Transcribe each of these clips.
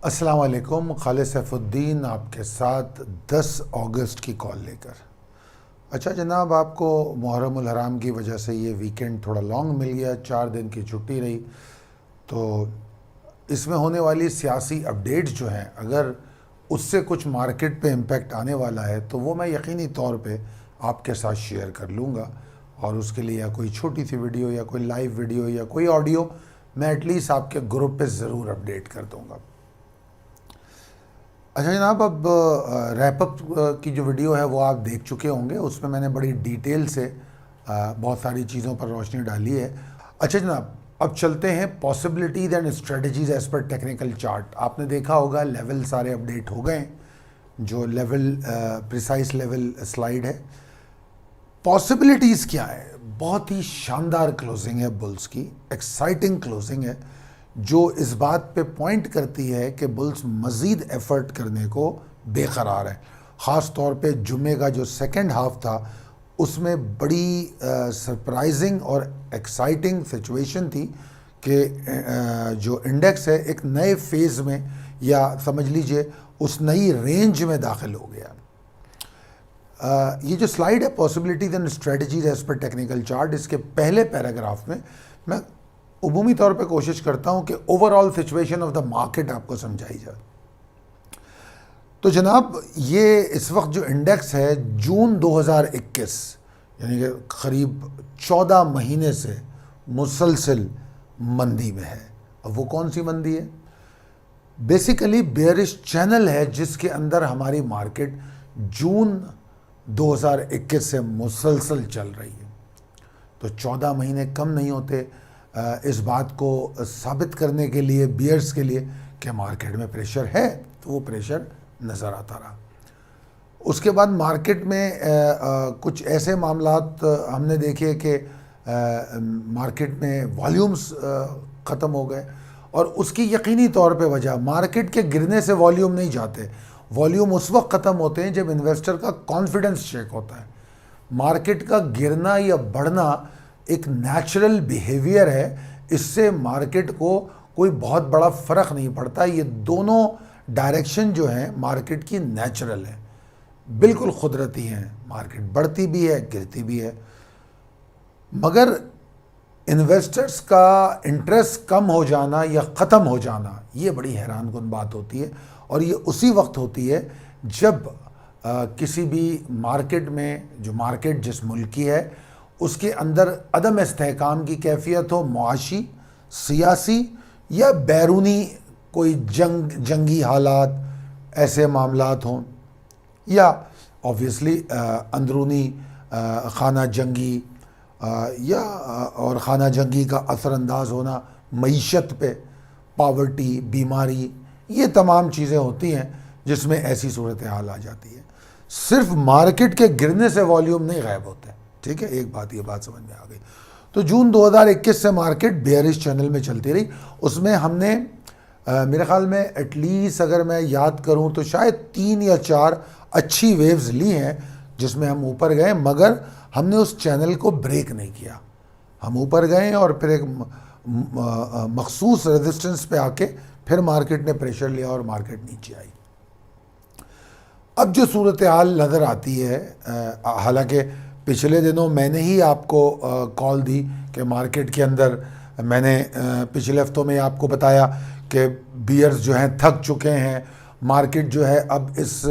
अस्सलाम वालेकुम। खालिद सैफुद्दीन आपके साथ 10 अगस्त की कॉल लेकर। अच्छा जनाब, आपको मुहर्रम उल हराम की वजह से ये वीकेंड थोड़ा लॉन्ग मिल गया, 4 दिन की छुट्टी रही, तो इसमें होने वाली सियासी अपडेट्स जो हैं, अगर उससे कुछ मार्केट पे इम्पेक्ट आने वाला है तो वो मैं यकीनी तौर पे आपके साथ शेयर कर लूँगा। और उसके लिए या कोई छोटी सी वीडियो या कोई लाइव वीडियो या कोई ऑडियो मैं एटलीस्ट आपके ग्रुप पे ज़रूर अपडेट कर दूँगा। अच्छा जनाब, अब रैपअप की जो वीडियो है वो आप देख चुके होंगे। उसमें मैंने बड़ी डिटेल से बहुत सारी चीज़ों पर रोशनी डाली है। अच्छा जनाब, अब चलते हैं possibilities and strategies as per technical chart. आपने देखा होगा लेवल सारे अपडेट हो गए हैं, जो लेवल प्रिसाइज लेवल स्लाइड है। पॉसिबिलिटीज़ क्या है? बहुत ही शानदार क्लोजिंग है बुल्स की, एक्साइटिंग क्लोजिंग है, जो इस बात पे पॉइंट करती है कि बुल्स मज़ीद एफ़र्ट करने को बेकरार है। ख़ास तौर पे जुम्मे का जो सेकंड हाफ था उसमें बड़ी सरप्राइजिंग और एक्साइटिंग सिचुएशन थी कि जो इंडेक्स है एक नए फेज़ में, या समझ लीजिए उस नई रेंज में दाखिल हो गया। ये जो स्लाइड है possibilities and strategies as per technical chart, इसके पहले पैराग्राफ में मैं उमूमी तौर पे कोशिश करता हूं कि overall situation of the market आपको समझाई जाए। तो जनाब, ये इस वक्त जो इंडेक्स है जून 2021 यानी कि करीब 14 महीने से मुसलसल मंदी में है। अब वो कौन सी मंदी है? बेसिकली बेयरिश चैनल है जिसके अंदर हमारी मार्केट जून 2021 से मुसलसल चल रही है। तो 14 महीने कम नहीं होते इस बात को साबित करने के लिए बियर्स के लिए कि मार्केट में प्रेशर है, तो वो प्रेशर नज़र आता रहा। उसके बाद मार्केट में कुछ ऐसे मामलात हमने देखे कि मार्केट में वॉल्यूम्स ख़त्म हो गए, और उसकी यकीनी तौर पे वजह मार्केट के गिरने से वॉल्यूम नहीं जाते। वॉल्यूम उस वक्त ख़त्म होते हैं जब इन्वेस्टर का कॉन्फिडेंस चेक होता है। मार्केट का गिरना या बढ़ना एक नेचुरल बिहेवियर है, इससे मार्केट को कोई बहुत बड़ा फ़र्क नहीं पड़ता। ये दोनों डायरेक्शन जो हैं मार्केट की नेचुरल है, बिल्कुल कुदरती हैं। मार्केट बढ़ती भी है, गिरती भी है, मगर इन्वेस्टर्स का इंटरेस्ट कम हो जाना या ख़त्म हो जाना, ये बड़ी हैरानकुन बात होती है। और ये उसी वक्त होती है जब किसी भी मार्केट में, जो मार्केट जिस मुल्क की है उसके अंदर अदम इस्तेहकाम की कैफियत हो, मुआशी, सियासी या बैरूनी कोई जंगी हालात, ऐसे मामलात हों, या ऑब्वियसली अंदरूनी खाना जंगी या और खाना जंगी का असरअंदाज होना मईशत पे, पावर्टी, बीमारी, ये तमाम चीज़ें होती हैं जिसमें ऐसी सूरत हाल आ जाती है। सिर्फ मार्केट के गिरने से वॉल्यूम नहीं गायब होते, ठीक है। एक बात, ये बात समझ में आ गई। तो जून 2021 से मार्केट बेयरिश चैनल में चलती रही। उसमें हमने मेरे ख्याल में एटलीस्ट अगर मैं याद करूं तो शायद 3 या 4 अच्छी वेव्स ली हैं जिसमें हम ऊपर गए, मगर हमने उस चैनल को ब्रेक नहीं किया। हम ऊपर गए और फिर एक मखसूस रेजिस्टेंस पे आके फिर मार्केट ने प्रेशर लिया और मार्केट नीचे आई। अब जो सूरत हाल नज़र आती है, हालांकि पिछले दिनों मैंने ही आपको कॉल दी कि मार्केट के अंदर, मैंने पिछले हफ्तों में आपको बताया कि बियर्स जो हैं थक चुके हैं, मार्केट जो है अब इस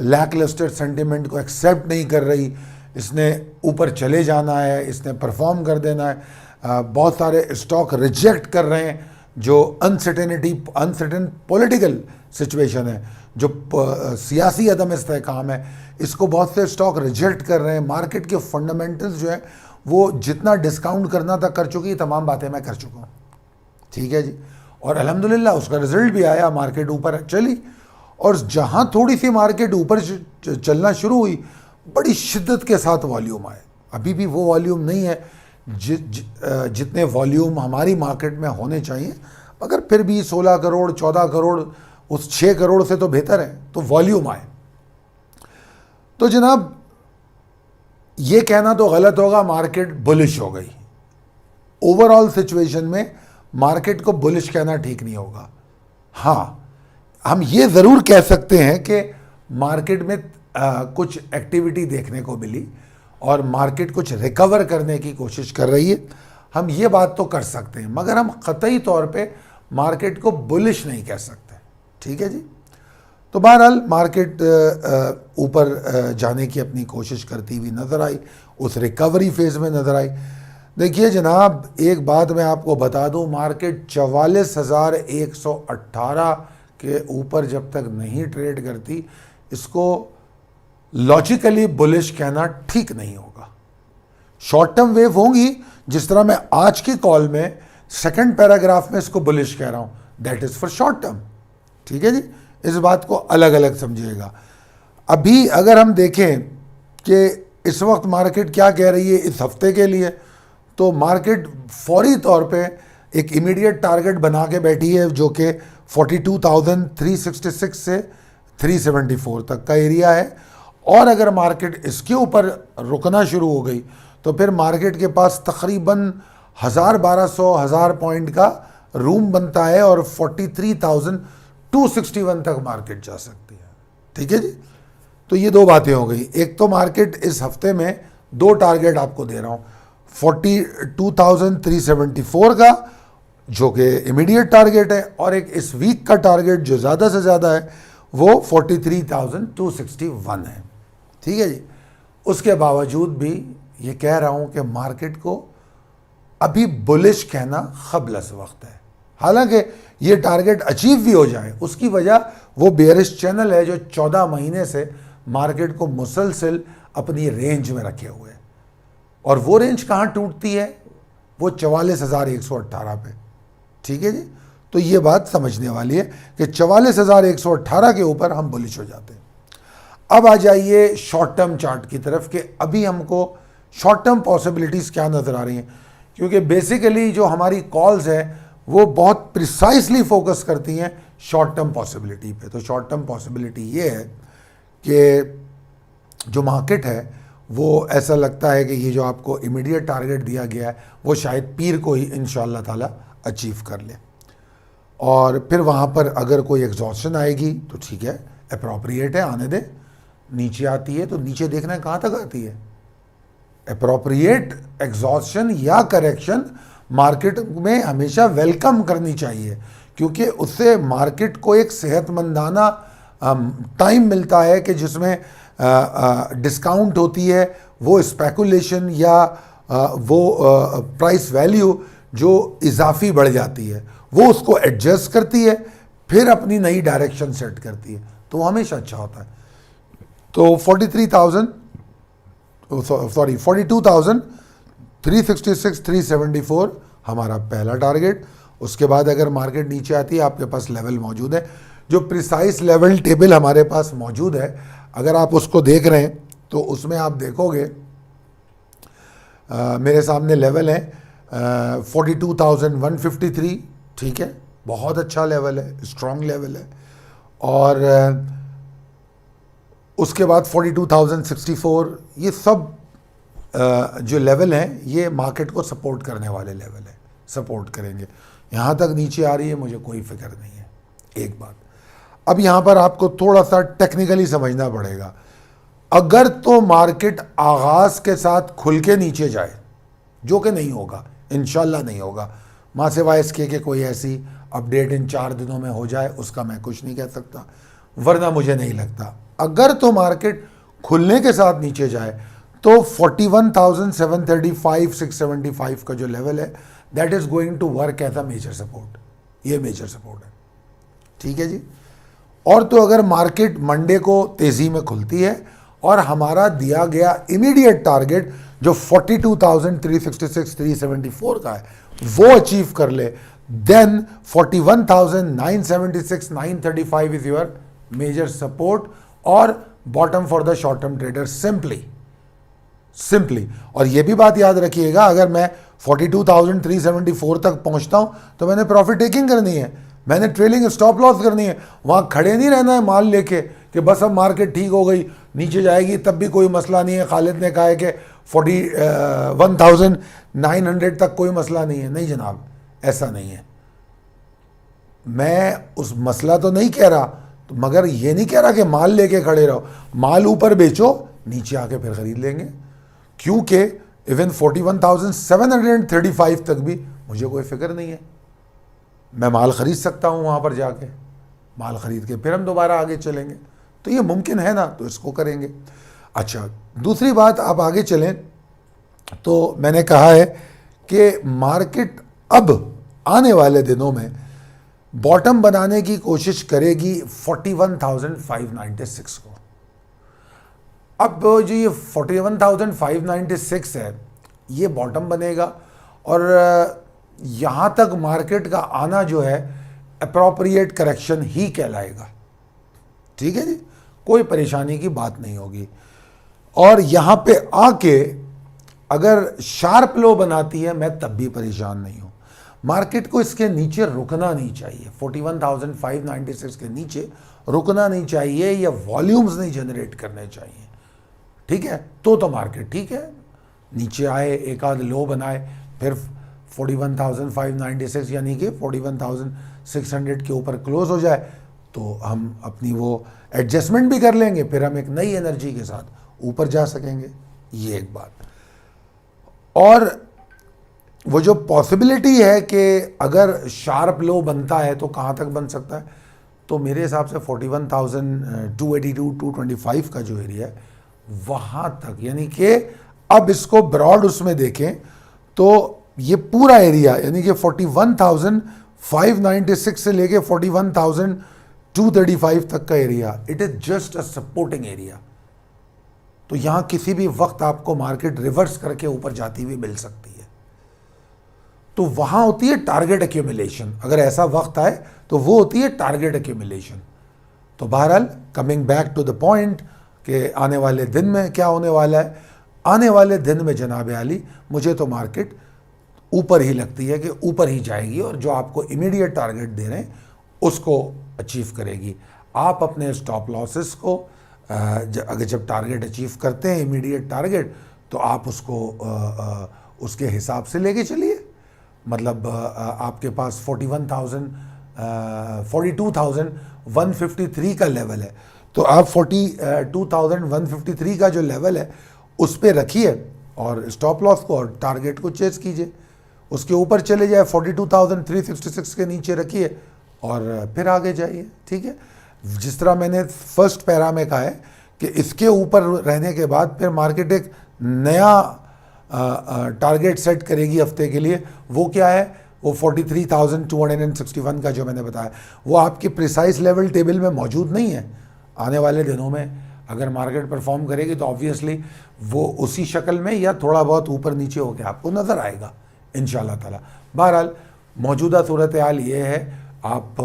लैकलस्टर सेंटिमेंट को एक्सेप्ट नहीं कर रही, इसने ऊपर चले जाना है, इसने परफॉर्म कर देना है। बहुत सारे स्टॉक रिजेक्ट कर रहे हैं, जो अनसर्टेन पॉलिटिकल सिचुएशन है, जो सियासी अदम इस्तेहकाम है, इसको बहुत से स्टॉक रिजेक्ट कर रहे हैं। मार्केट के फंडामेंटल्स जो है वो जितना डिस्काउंट करना था कर चुकी, तमाम बातें मैं कर चुका हूँ, ठीक है जी। और अल्हम्दुलिल्लाह उसका रिजल्ट भी आया, मार्केट ऊपर चली। और जहाँ थोड़ी सी मार्केट ऊपर चलना शुरू हुई, बड़ी शिद्दत के साथ वॉल्यूम आए। अभी भी वो वॉल्यूम नहीं है जितने वॉल्यूम हमारी मार्केट में होने चाहिए, मगर फिर भी 16 करोड़ 14 करोड़ उस 6 करोड़ से तो बेहतर है, तो वॉल्यूम आए। तो जनाब, ये कहना तो गलत होगा मार्केट बुलिश हो गई। ओवरऑल सिचुएशन में मार्केट को बुलिश कहना ठीक नहीं होगा। हाँ, हम ये ज़रूर कह सकते हैं कि मार्केट में कुछ एक्टिविटी देखने को मिली और मार्केट कुछ रिकवर करने की कोशिश कर रही है, हम ये बात तो कर सकते हैं, मगर हम क़तई तौर पे मार्केट को बुलिश नहीं कह सकते। ठीक है जी। तो बहरहाल मार्केट ऊपर जाने की अपनी कोशिश करती हुई नज़र आई, उस रिकवरी फेज़ में नज़र आई। देखिए जनाब, एक बात मैं आपको बता दूं, मार्केट 44,118 के ऊपर जब तक नहीं ट्रेड करती, इसको लॉजिकली बुलिश कहना ठीक नहीं होगा। शॉर्ट टर्म वेव होंगी, जिस तरह मैं आज की कॉल में सेकंड पैराग्राफ में इसको बुलिश कह रहा हूं, that is for short term. ठीक है जी, इस बात को अलग अलग समझिएगा। अभी अगर हम देखें कि इस वक्त मार्केट क्या कह रही है इस हफ्ते के लिए, तो मार्केट फौरी तौर पे एक इमीडिएट टारगेट बना के बैठी है जो कि 42,366 से 374 तक का एरिया है। और अगर मार्केट इसके ऊपर रुकना शुरू हो गई तो फिर मार्केट के पास तकरीबन 1,200 पॉइंट का रूम बनता है और 43,261 तक मार्केट जा सकती है। ठीक है जी। तो ये दो बातें हो गई। एक तो मार्केट इस हफ्ते में दो टारगेट आपको दे रहा हूँ, 42,374 का जो कि इमीडिएट टारगेट है, और एक इस वीक का टारगेट जो ज़्यादा से ज़्यादा है वो 43,261 है। ठीक है जी। उसके बावजूद भी ये कह रहा हूँ कि मार्केट को अभी बुलिश कहना क़ब्ल वक्त है। हालांकि ये टारगेट अचीव भी हो जाए, उसकी वजह वो बेयरिश चैनल है जो 14 महीने से मार्केट को मुसलसल अपनी रेंज में रखे हुए है। और वो रेंज कहाँ टूटती है, वो 44,118 पे। ठीक है जी। तो ये बात समझने वाली है कि 44,118 के ऊपर हम बुलिश हो जाते हैं। अब आ जाइए शॉर्ट टर्म चार्ट की तरफ कि अभी हमको शॉर्ट टर्म पॉसिबिलिटीज़ क्या नज़र आ रही हैं, क्योंकि बेसिकली जो हमारी कॉल्स हैं वो बहुत प्रिसाइसली फोकस करती हैं शॉर्ट टर्म पॉसिबिलिटी पे। तो शॉर्ट टर्म पॉसिबिलिटी ये है कि जो मार्केट है वो ऐसा लगता है कि ये जो आपको इमीडिएट टारगेट दिया गया है वो शायद पीर को ही इंशाअल्लाह ताला अचीव कर ले, और फिर वहाँ पर अगर कोई एग्जॉस्शन आएगी तो ठीक है, अप्रोप्रिएट है, आने दे। नीचे आती है तो नीचे देखना है कहाँ तक आती है। अप्रोप्रिएट एग्जॉस्शन या करेक्शन मार्केट में हमेशा वेलकम करनी चाहिए, क्योंकि उससे मार्केट को एक सेहतमंदाना टाइम मिलता है कि जिसमें डिस्काउंट होती है, वो स्पेकुलेशन या वो प्राइस वैल्यू जो इजाफी बढ़ जाती है वो उसको एडजस्ट करती है, फिर अपनी नई डायरेक्शन सेट करती है, तो वो हमेशा अच्छा होता है। तो 42,366 374 हमारा पहला टारगेट। उसके बाद अगर मार्केट नीचे आती है, आपके पास लेवल मौजूद है, जो प्रिसाइज लेवल टेबल हमारे पास मौजूद है, अगर आप उसको देख रहे हैं तो उसमें आप देखोगे मेरे सामने लेवल है 42,153। ठीक है, बहुत अच्छा लेवल है, स्ट्रॉन्ग लेवल है। और उसके बाद 42,064, ये सब जो लेवल हैं ये मार्केट को सपोर्ट करने वाले लेवल है, सपोर्ट करेंगे। यहाँ तक नीचे आ रही है, मुझे कोई फिक्र नहीं है। एक बात अब यहाँ पर आपको थोड़ा सा टेक्निकली समझना पड़ेगा। अगर तो मार्केट आगाज़ के साथ खुल के नीचे जाए, जो कि नहीं होगा, इंशाल्लाह नहीं होगा, माँ सिवाय इसके कि कोई ऐसी अपडेट इन 4 दिनों में हो जाए, उसका मैं कुछ नहीं कह सकता, वरना मुझे नहीं लगता। अगर तो मार्केट खुलने के साथ नीचे जाए तो 41,735 675 का जो लेवल है that is going to work as a major support. ये मेजर सपोर्ट है। ठीक है जी। और तो अगर मार्केट मंडे को तेज़ी में खुलती है और हमारा दिया गया इमीडिएट टारगेट जो 42,366 374 का है वो अचीव कर ले, then 41,976 935 is your major support और bottom for the short term trader simply. और ये भी बात याद रखिएगा, अगर मैं 42,374 तक पहुंचता हूं तो मैंने प्रॉफिट टेकिंग करनी है, मैंने ट्रेलिंग स्टॉप लॉस करनी है। वहां खड़े नहीं रहना है माल लेके कि बस अब मार्केट ठीक हो गई, नीचे जाएगी तब भी कोई मसला नहीं है। खालिद ने कहा है कि 41,900 तक कोई मसला नहीं है। नहीं जनाब, ऐसा नहीं है। मैं उस मसला तो नहीं कह रहा, तो मगर ये नहीं कह रहा कि माल लेके खड़े रहो, माल ऊपर बेचो, नीचे आके फिर ख़रीद लेंगे, क्योंकि इवन 41,735 तक भी मुझे कोई फिक्र नहीं है, मैं माल ख़रीद सकता हूँ वहाँ पर जाके, माल ख़रीद के फिर हम दोबारा आगे चलेंगे, तो ये मुमकिन है ना, तो इसको करेंगे। अच्छा, दूसरी बात, आप आगे चलें तो मैंने कहा है कि मार्केट अब आने वाले दिनों में बॉटम बनाने की कोशिश करेगी 41,596 को। अब जो ये 41,596 है, ये बॉटम बनेगा और यहाँ तक मार्केट का आना जो है अप्रोप्रिएट करेक्शन ही कहलाएगा, ठीक है जी, कोई परेशानी की बात नहीं होगी। और यहाँ पे आके अगर शार्प लो बनाती है, मैं तब भी परेशान नहीं हूँ। मार्केट को इसके नीचे रुकना नहीं चाहिए, 41,596 के नीचे रुकना नहीं चाहिए, या वॉल्यूम्स नहीं जनरेट करने चाहिए, ठीक है, तो मार्केट ठीक है, नीचे आए, एक आध लो बनाए, फिर 41,596 यानी कि 41,600 के ऊपर क्लोज हो जाए, तो हम अपनी वो एडजस्टमेंट भी कर लेंगे, फिर हम एक नई एनर्जी के साथ ऊपर जा सकेंगे, ये एक बात। और वो जो पॉसिबिलिटी है कि अगर शार्प लो बनता है तो कहाँ तक बन सकता है, तो मेरे हिसाब से 41,282 225 का जो एरिया है वहाँ तक, यानी कि अब इसको ब्रॉड उसमें देखें तो ये पूरा एरिया, यानी कि 41,596 से लेके 41,235 तक का area, it is just a supporting area. तो यहाँ किसी भी वक्त आपको मार्केट रिवर्स करके ऊपर जाती हुई मिल सकती है, तो वहाँ होती है टारगेट एक्यूमुलेशन। अगर ऐसा वक्त आए तो वो होती है टारगेट एक्यूमुलेशन। तो बहरहाल coming back to the point कि आने वाले दिन में क्या होने वाला है, आने वाले दिन में जनाब आली मुझे तो मार्केट ऊपर ही लगती है कि ऊपर ही जाएगी, और जो आपको इमीडिएट टारगेट दे रहे हैं उसको अचीव करेगी। आप अपने स्टॉप लॉसेस को अगर जब टारगेट अचीव करते हैं, इमीडिएट टारगेट, तो आप उसको उसके हिसाब से लेके चलिए। मतलब आपके पास 42,153 का लेवल है, तो आप 42,153 का जो लेवल है उस पर रखिए और स्टॉप लॉस को और टारगेट को चेस कीजिए। उसके ऊपर चले जाए 42,366 के नीचे रखिए और फिर आगे जाइए, ठीक है। जिस तरह मैंने फर्स्ट पैरा में कहा है कि इसके ऊपर रहने के बाद फिर मार्केट एक नया टारगेट सेट करेगी हफ्ते के लिए। वो क्या है, वो 43,261 का जो मैंने बताया, वो आपकी प्रिसाइज लेवल टेबल में मौजूद नहीं है। आने वाले दिनों में अगर मार्केट परफॉर्म करेगी तो ऑब्वियसली वो उसी शक्ल में या थोड़ा बहुत ऊपर नीचे होकर आपको नज़र आएगा इंशाल्लाह ताला। बहरहाल मौजूदा सूरत हाल ये है, आप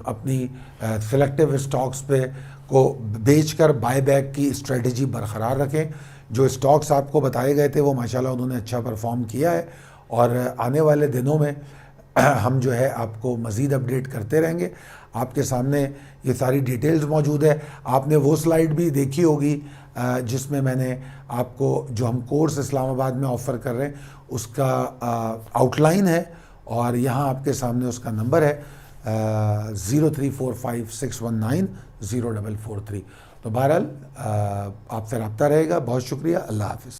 अपनी सिलेक्टिव स्टॉक्स पे को बेचकर बायबैक की स्ट्रेटजी बरकरार रखें। जो स्टॉक्स आपको बताए गए थे वो माशाल्लाह उन्होंने अच्छा परफॉर्म किया है, और आने वाले दिनों में हम जो है आपको मज़ीद अपडेट करते रहेंगे। आपके सामने ये सारी डिटेल्स मौजूद है। आपने वो स्लाइड भी देखी होगी जिसमें मैंने आपको जो हम कोर्स इस्लामाबाद में ऑफ़र कर रहे हैं उसका आउटलाइन है, और यहाँ आपके सामने उसका नंबर है 034561904443। तो बहरहाल आपसे रब्ता रहेगा। बहुत शुक्रिया, अल्लाह हाफ़िज़।